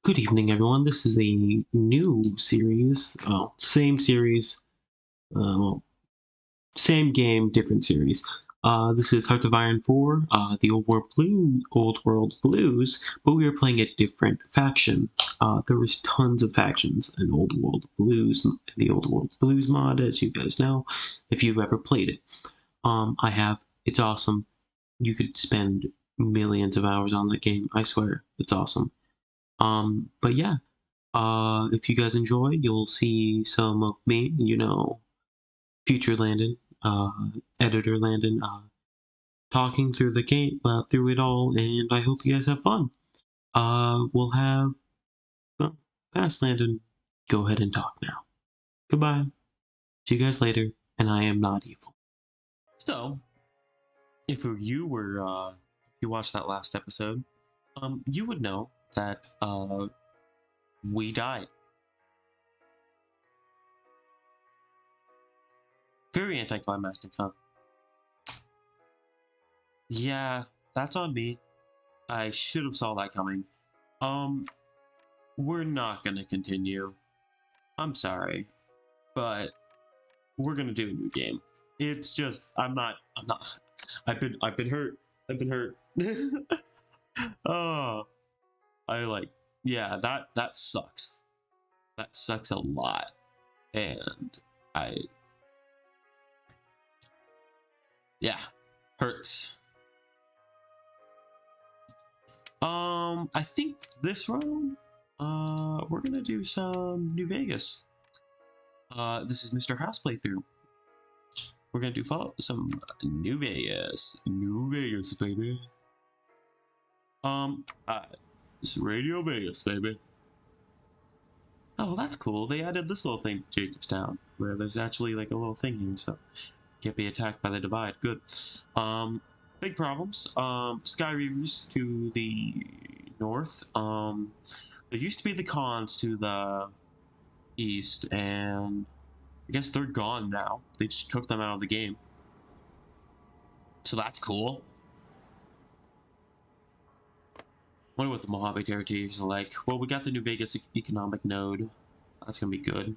Good evening, everyone. This is a new series. Same series. Well, same game, different series. This is Hearts of Iron 4, the Old World Blues, but we are playing a different faction. There was tons of factions in Old World Blues, the Old World Blues mod, as you guys know, if you've ever played it. I have. It's awesome. You could spend millions of hours on that game. I swear, it's awesome. But yeah. If you guys enjoy, you'll see some of me, future Landon, uh, editor Landon, talking through the game, through it all, and I hope you guys have fun. We'll have, well, past Landon, go ahead and talk now. Goodbye. See you guys later, and I am not evil. So, if you watched that last episode, you would know that, we died. Very anticlimactic, huh? Yeah, that's on me. I should have saw that coming. Um, we're not gonna continue. I'm sorry, but we're gonna do a new game. It's just I'm not I've been hurt. I've been hurt. Oh, I like yeah, that sucks. That sucks a lot. And I yeah, hurts. I think this round we're gonna do some New Vegas. This is Mr. House playthrough. We're gonna do follow some New Vegas. New Vegas, baby. It's Radio Vegas, baby. Oh, well, that's cool. They added this little thing to Jacobstown, where there's actually like a little thing here, so can't be attacked by the divide. Good. Big problems. Sky Reavers to the north. There used to be the Cons to the east, and I guess they're gone now. They just took them out of the game. So that's cool. Wonder what the Mojave territories are like. Well, we got the New Vegas economic node. That's gonna be good.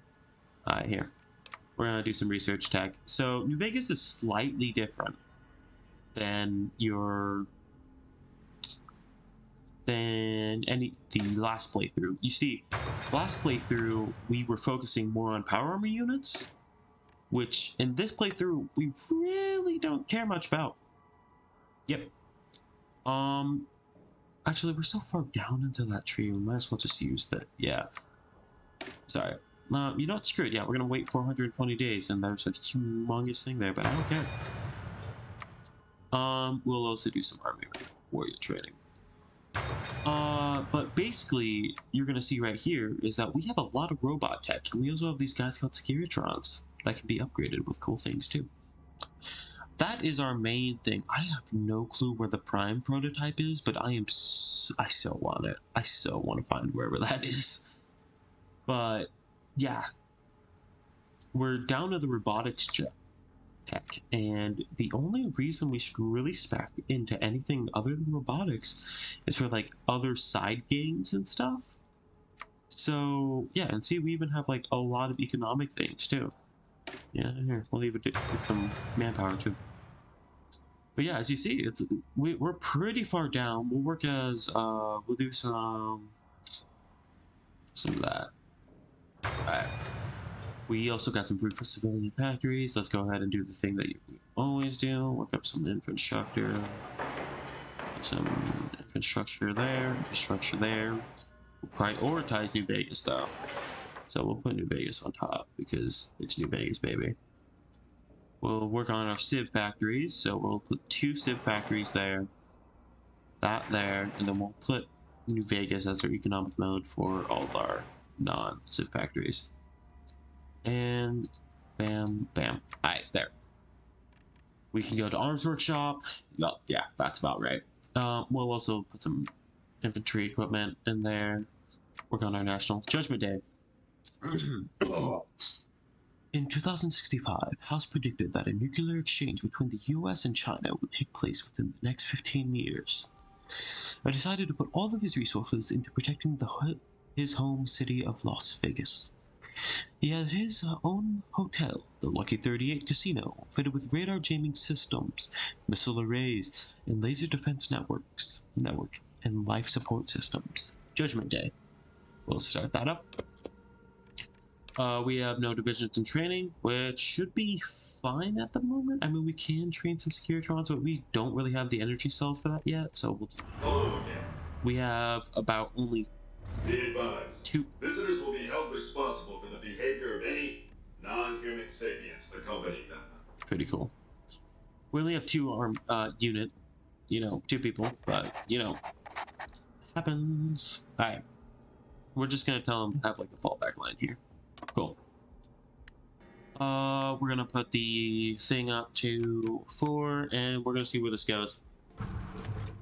Here. We're gonna do some research tech. So New Vegas is slightly different than the last playthrough. You see, last playthrough we were focusing more on power armor units, which in this playthrough we really don't care much about. Yep. Actually, we're so far down into that tree, we might as well just use that. Yeah. Sorry. You know what? Screw it. Yeah, we're gonna wait 420 days, and there's a humongous thing there, but I don't care. We'll also do some army warrior training. But basically, you're gonna see right here is that we have a lot of robot tech, and we also have these guys called Securitrons that can be upgraded with cool things too. That is our main thing. I have no clue where the Prime prototype is, but I so want it. I so want to find wherever that is. But yeah, we're down to the robotics tech, and the only reason we should really spec into anything other than robotics is for like other side games and stuff. So yeah, and see, we even have like a lot of economic things too. Yeah, here, we'll even get some manpower too. But yeah, as you see, we're pretty far down. We'll work as we'll do some of that. Alright. We also got some food for civilian factories. Let's go ahead and do the thing that we always do. Work up some infrastructure. Some infrastructure there. We'll prioritize New Vegas though. So we'll put New Vegas on top because it's New Vegas, baby. We'll work on our Civ factories. So we'll put 2 Civ factories there. That there. And then we'll put New Vegas as our economic node for all of our non-Civ factories. And bam, bam. Alright, there. We can go to Arms Workshop. Well, yeah, that's about right. We'll also put some infantry equipment in there. Work on our National Judgment Day. In 2065, House predicted that a nuclear exchange between the US and China would take place within the next 15 years. I decided to put all of his resources into protecting the his home city of Las Vegas. He had his own hotel, the Lucky 38 Casino, fitted with radar jamming systems, missile arrays, and laser defense network, and life support systems. Judgment Day. We'll start that up. We have no divisions in training, which should be fine at the moment. I mean, we can train some Securitrons, but we don't really have the energy cells for that yet, so we have about only Be advised, two. visitors will be held responsible for the behavior of any non-human sapients accompanying them. Pretty cool. We only have two armed unit, two people, but happens. Alright. We're just gonna tell them to have like a fallback line here. Cool. We're gonna put the thing up to 4, and we're gonna see where this goes.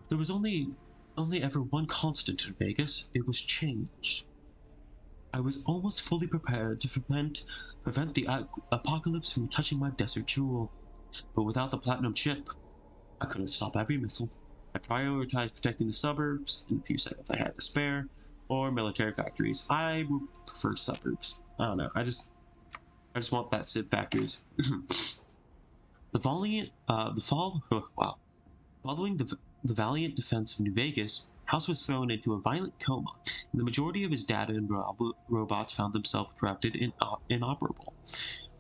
There was only ever one constant in Vegas. It was change. I was almost fully prepared to prevent the apocalypse from touching my desert jewel. But without the platinum chip, I couldn't stop every missile. I prioritized protecting the suburbs in the few seconds I had to spare, or military factories. I would prefer suburbs. I don't know. I just want that Civ factories. Following the valiant defense of New Vegas, House was thrown into a violent coma, and the majority of his data and robots found themselves corrupted and inoperable.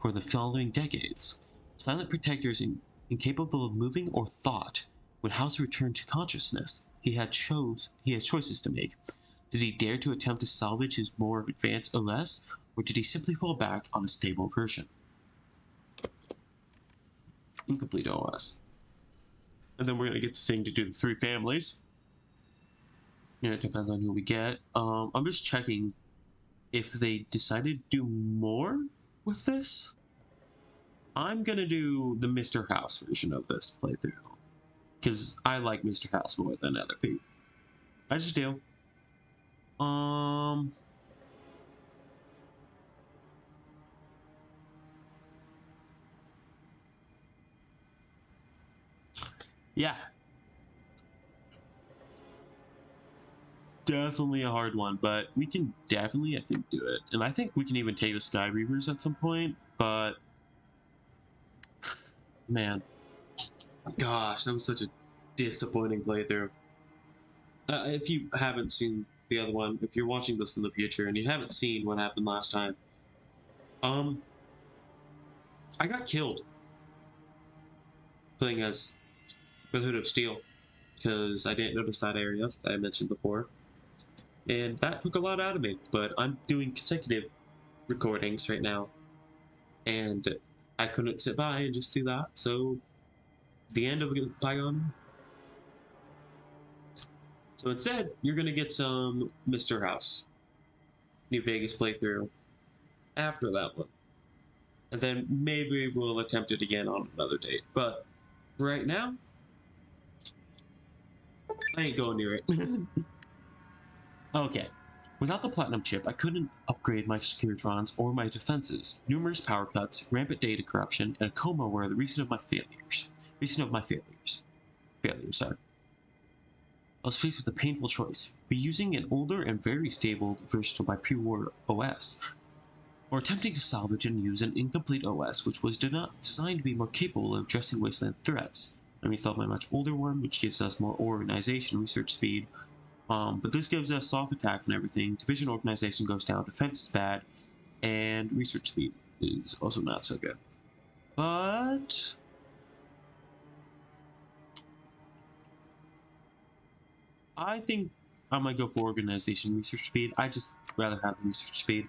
For the following decades, silent protectors incapable of moving or thought, when House returned to consciousness, he has choices to make. Did he dare to attempt to salvage his more advanced OS, or did he simply fall back on a stable version? Incomplete OS. And then we're going to get the thing to do the 3 families. It depends on who we get. I'm just checking if they decided to do more with this. I'm going to do the Mr. House version of this playthrough, because I like Mr. House more than other people. I just do. Yeah. Definitely a hard one, but we can definitely, I think, do it. And I think we can even take the Sky Reavers at some point, but man, gosh, that was such a disappointing playthrough. If you haven't seen the other one, if you're watching this in the future and you haven't seen what happened last time, I got killed playing as Brotherhood of Steel because I didn't notice that area that I mentioned before, and that took a lot out of me. But I'm doing consecutive recordings right now, and I couldn't sit by and just do that, so the end of Bygone. So instead, you're gonna get some Mr. House New Vegas playthrough after that one, and then maybe we'll attempt it again on another date. But right now, I ain't going near it. Okay. Without the platinum chip, I couldn't upgrade my Securitrons or my defenses. Numerous power cuts, rampant data corruption, and a coma were the reason of my failures. Sorry. I was faced with a painful choice: reusing an older and very stable version of my pre-war OS, or attempting to salvage and use an incomplete OS which was designed to be more capable of addressing wasteland threats. I mean, installed my much older one, which gives us more organization research speed, but this gives us soft attack and everything. Division organization goes down, defense is bad, and research speed is also not so good. But I think I might go for organization research speed. I just rather have the research speed.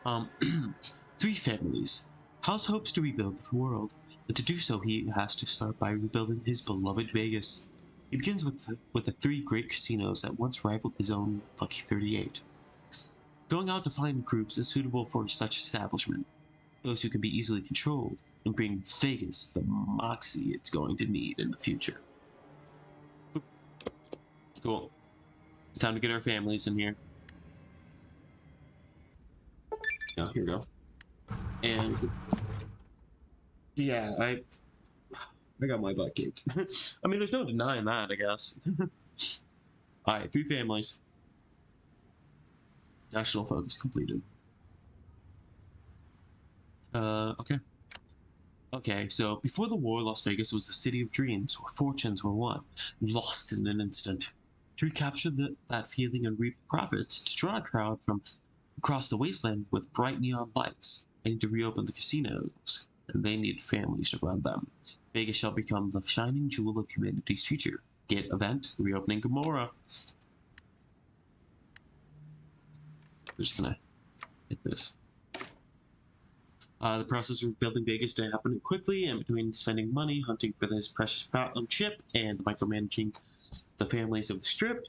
3 families. House hopes to rebuild the world, and to do so he has to start by rebuilding his beloved Vegas. He begins with the 3 great casinos that once rivaled his own Lucky 38. Going out to find groups as suitable for such establishment, those who can be easily controlled, and bring Vegas the moxie it's going to need in the future. Cool. Time to get our families in here. Oh, here we go. And yeah, I got my butt kicked. I mean, there's no denying that, I guess. Alright, 3 families. National focus completed. Okay. Okay, so before the war, Las Vegas was the city of dreams where fortunes were won, lost in an instant. To recapture that feeling and reap profits, to draw a crowd from across the wasteland with bright neon lights, I need to reopen the casinos, and they need families to run them. Vegas shall become the shining jewel of humanity's future. Get event, reopening Gamora. We're just gonna hit this. The process of building Vegas to happen quickly, and between spending money hunting for this precious platinum chip and micromanaging the families of the strip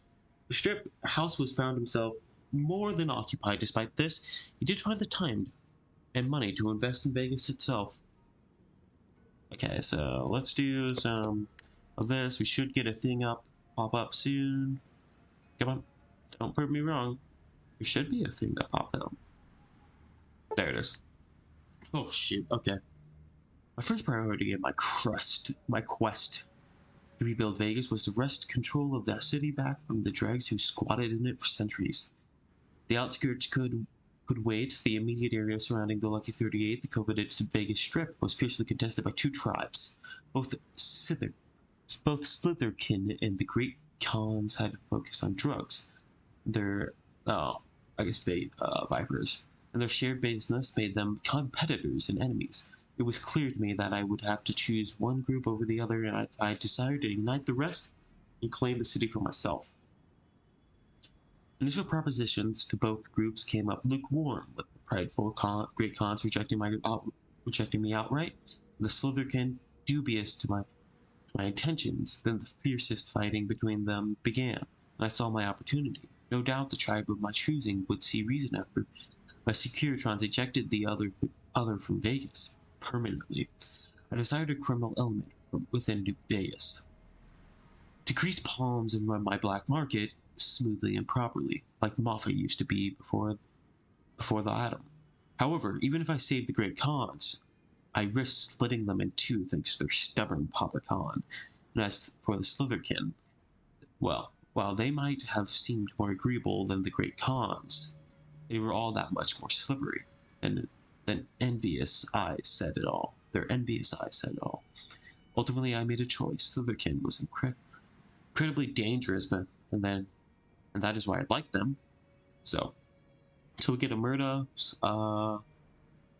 house was found himself more than occupied. Despite this, he did find the time and money to invest in Vegas itself. Okay, so let's do some of this. We should get a thing pop up soon. Come on, don't prove me wrong. There should be a thing that popped up. There it is. Oh shit, okay. My first priority in my quest to rebuild Vegas was to wrest control of that city back from the dregs who squatted in it for centuries. The outskirts could wait. The immediate area surrounding the Lucky 38, the coveted Vegas Strip, was fiercely contested by two tribes. Both Slitherkin and the Great Khans had to focus on drugs. Their, vipers, and their shared business made them competitors and enemies. It was clear to me that I would have to choose one group over the other, and I decided to unite the rest and claim the city for myself. Initial propositions to both groups came up lukewarm, with the prideful Great Khans rejecting me outright, and the Slitherkin dubious to my intentions. Then the fiercest fighting between them began, and I saw my opportunity. No doubt the tribe of my choosing would see reason after my Securitrons ejected the other from Vegas permanently. I desired a criminal element from within New Vegas to grease palms and run my black market smoothly and properly, like the Mafia used to be before the Atom. However, even if I saved the Great Khans, I risked splitting them in two thanks to their stubborn Papa Khan. And as for the Slitherkin, well, while they might have seemed more agreeable than the Great Khans, they were all that much more slippery, and then envious eyes said it all. Their envious eyes said it all. Ultimately, I made a choice. Slitherkin was incredibly dangerous, but and that is why I liked them. So we get a murder.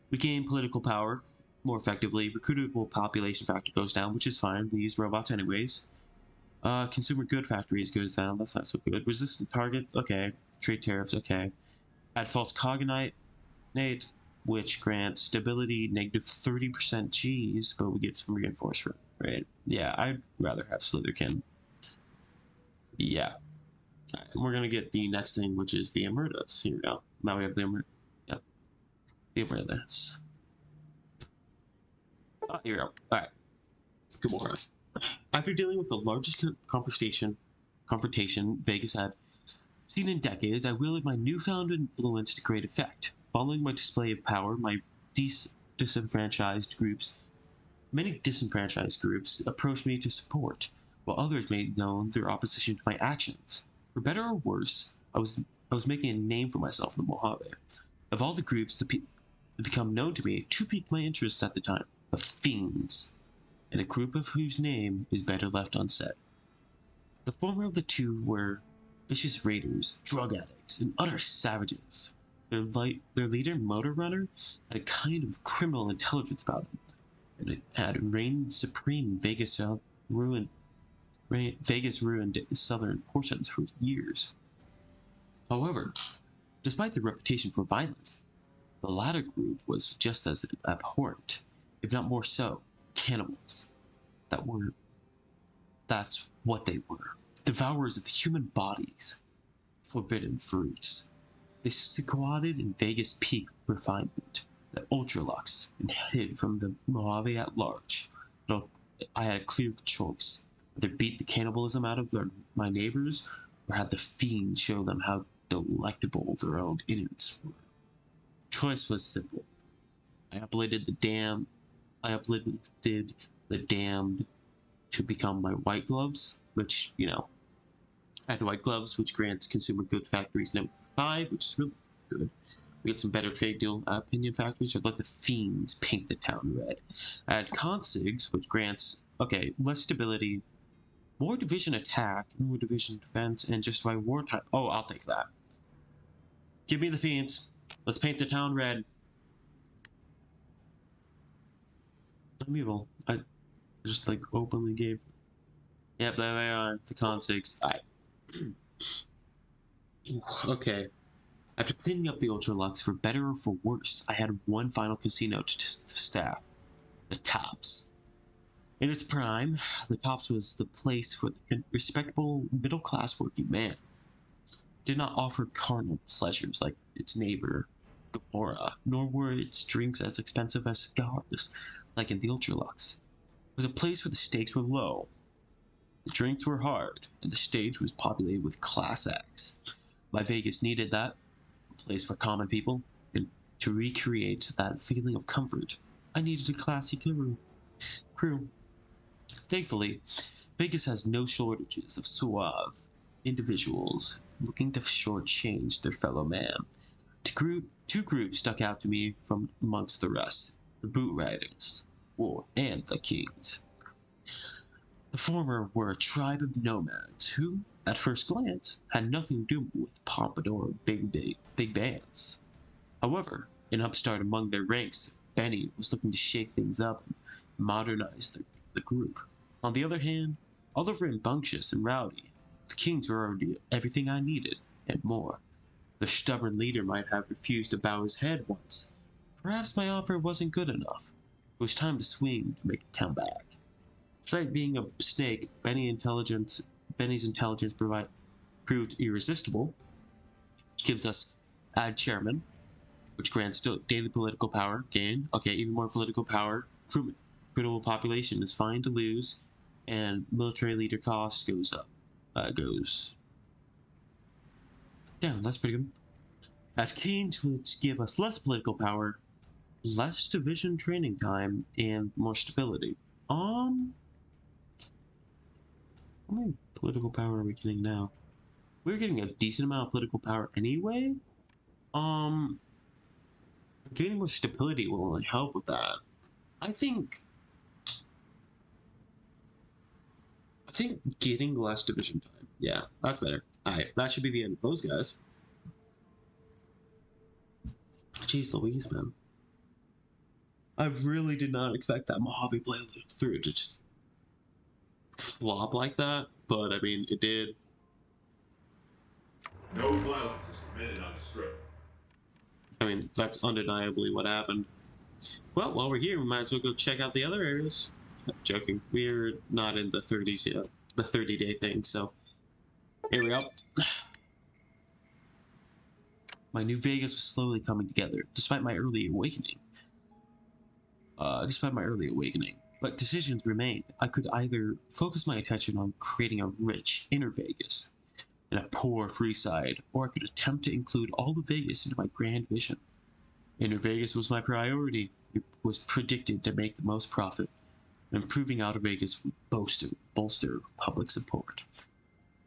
We gain political power more effectively. Recruitable population factor goes down, which is fine. We use robots anyways. Consumer good factories goes down. That's not so good. Resistant target. Okay. Trade tariffs. Okay. Add false cognate, which grants stability negative 30% G's, but we get some reinforcement, right? Yeah, I'd rather have Slitherkin. Yeah. Right, we're gonna get the next thing, which is the Emerdas. Here we go. Now we have the Yep. The Emerdas. Oh, here we go. Alright. Gamora. After dealing with the largest confrontation Vegas had seen in decades, I wielded my newfound influence to great effect. Following my display of power, many disenfranchised groups approached me to support, while others made known their opposition to my actions. For better or worse, I was making a name for myself in the Mojave. Of all the groups that become known to me, two piqued my interest at the time: the Fiends, and a group of whose name is better left unsaid. The former of the two were vicious raiders, drug addicts, and utter savages. Their leader, Motor Runner, had a kind of criminal intelligence about him, and it had reigned supreme in Vegas ruined southern portions for years. However, despite their reputation for violence, the latter group was just as abhorrent, if not more so, cannibals. That's what they were. Devourers of human bodies, forbidden fruits. They squatted in Vegas peak refinement, the ultralux, and hid from the Mojave at large. But I had a clear choice: either beat the cannibalism out of my neighbors, or have the fiend show them how delectable their own innards were. Choice was simple. I uplifted the damned to become my white gloves, which, I had white gloves, which grants consumer good factories number 5, which is really good. We get some better trade deal opinion factors. I'd let the fiends paint the town red. Add consigs, which grants, okay, less stability, more division attack, more division defense, and just by wartime. Oh, I'll take that. Give me the fiends. Let's paint the town red. I'm evil. I just like openly gave. Yep, there they are. The consigs. Alright. Okay. After cleaning up the Ultralux for better or for worse, I had one final casino to test the staff. The Tops. In its prime, the Tops was the place for the respectable middle-class working man. It did not offer carnal pleasures like its neighbor, Gomorrah, nor were its drinks as expensive as cigars, like in the Ultralux. It was a place where the stakes were low, the drinks were hard, and the stage was populated with class acts. My Vegas needed that, a place for common people, and to recreate that feeling of comfort, I needed a classy crew. Thankfully, Vegas has no shortages of suave individuals looking to shortchange their fellow man. Two groups stuck out to me from amongst the rest, the boot riders, and the kings. The former were a tribe of nomads who, at first glance, had nothing to do with pompadour big bands. However, an upstart among their ranks, Benny was looking to shake things up and modernize the group. On the other hand, although rambunctious and rowdy, the kings were already everything I needed, and more. The stubborn leader might have refused to bow his head once. Perhaps my offer wasn't good enough. It was time to swing to make a comeback. Despite being a snake, Benny's intelligence proved irresistible. Gives us add chairman, which grants daily political power gain. Okay, even more political power. Critical population is fine to lose, and military leader cost goes up. Goes down. That's pretty good. At kings, which give us less political power, less division training time, and more stability. How many political power are we getting now? We're getting a decent amount of political power anyway. Getting more stability will only help with that. I think getting less division time. Yeah, that's better. Alright, that should be the end of those guys. Jeez Louise, man. I really did not expect that Mojave playthrough to just flop like that, but I mean, it did. No violence is permitted on the strip. I mean, that's undeniably what happened. Well, while we're here, we might as well go check out the other areas. I'm joking. We're not in the 30s yet. The 30-day thing, so here we go. My new Vegas was slowly coming together, despite my early awakening. But decisions remained. I could either focus my attention on creating a rich inner Vegas and a poor free side, or I could attempt to include all of Vegas into my grand vision. Inner Vegas was my priority. It was predicted to make the most profit. Improving Outer Vegas would bolster public support.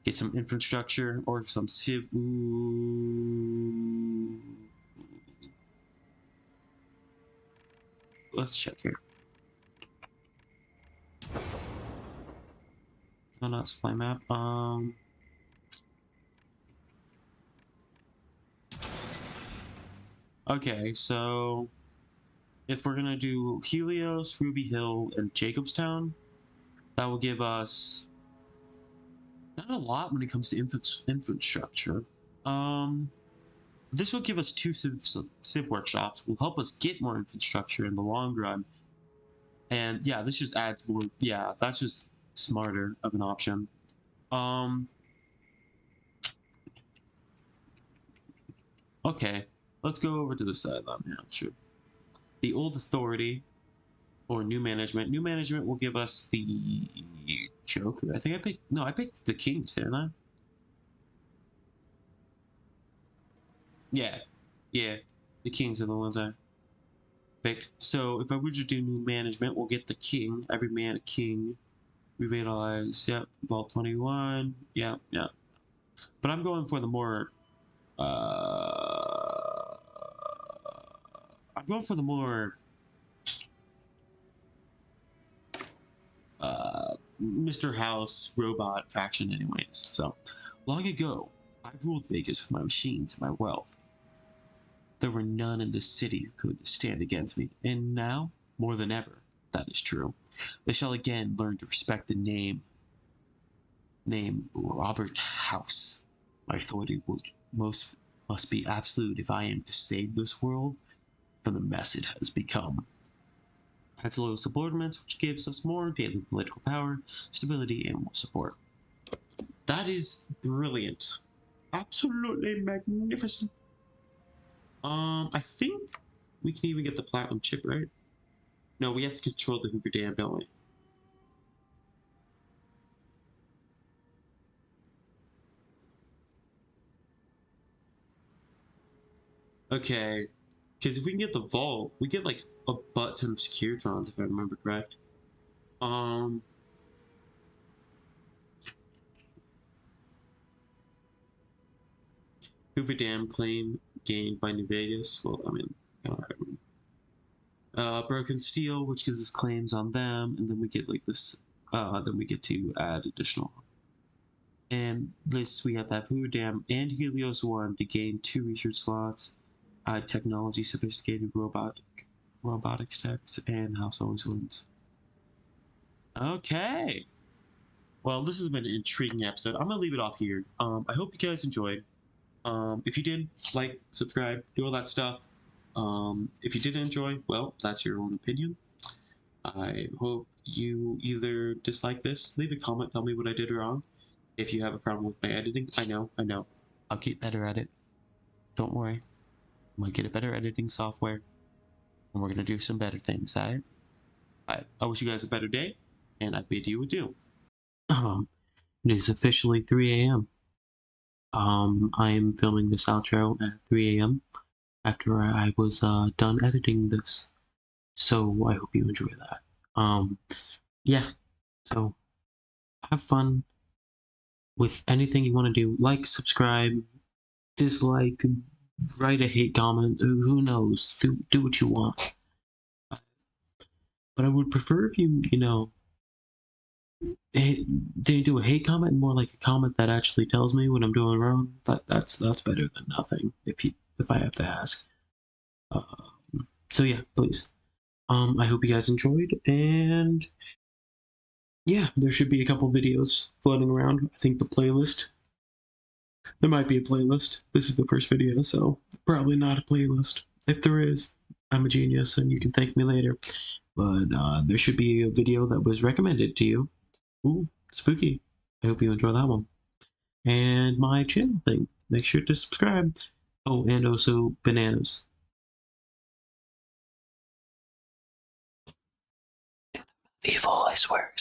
Get some infrastructure or some civ. Ooh. Let's check here. No, not supply map. Okay, so if we're gonna do Helios, Ruby Hill, and Jacobstown, that will give us not a lot when it comes to infrastructure. This will give us 2 civ workshops. Will help us get more infrastructure in the long run. And yeah, this just adds more. Yeah, that's just smarter of an option. Okay, let's go over to the sideline now. Sure. The Old Authority, or New Management. New Management will give us the Joker. I picked the Kings, didn't I? Yeah, the Kings are the ones I picked. So if I were to do New Management, we'll get the King. Every man a king. Revitalize. Yep. Vault 21. Yep. But I'm going for the more. I'm going for the more Mr. House robot faction anyways. So, long ago, I ruled Vegas with my machines and my wealth. There were none in the city who could stand against me, and now, more than ever, that is true. They shall again learn to respect the name Robert House. My authority must be absolute if I am to save this world from the mess it has become. Has loyal subordinates, which gives us more daily political power, stability, and more support. That is brilliant. Absolutely magnificent. I think we can even get the platinum chip, right? No, we have to control the Hoover Dam, don't we? Okay, because if we can get the vault, we get like a butt ton of Securitrons, if I remember correct. Hoover Dam claim gained by New Vegas. Well, I mean, broken steel, which gives us claims on them, and then we get like this. Then we get to add additional. And this we have to have Hoover Dam and Helios 1 to gain 2 research slots, technology, sophisticated robotics techs, and house always wins. Okay. Well, this has been an intriguing episode. I'm gonna leave it off here. I hope you guys enjoyed. If you did, like, subscribe, do all that stuff. If you didn't enjoy, well, that's your own opinion. I hope you either dislike this, leave a comment, tell me what I did wrong. If you have a problem with my editing, I know. I'll get better at it. Don't worry. I'm gonna get a better editing software, and we're gonna do some better things, alright? Alright, I wish you guys a better day, and I bid you adieu. It is officially 3 a.m. I am filming this outro at 3 a.m. after I was done editing this. So I hope you enjoy that. Yeah. So have fun with anything you want to do. Like, subscribe, dislike, write a hate comment. Who knows? Do what you want. But I would prefer if you know, they do a hate comment and more like a comment that actually tells me what I'm doing wrong. That's better than nothing. If I have to ask. So yeah, please. I hope you guys enjoyed, and yeah, there should be a couple videos floating around. I think the playlist. There might be a playlist. This is the first video, so probably not a playlist. If there is, I'm a genius, and you can thank me later. But there should be a video that was recommended to you. Ooh, spooky. I hope you enjoy that one. And my channel thing. Make sure to subscribe. Oh, and also bananas. Evil, I swear.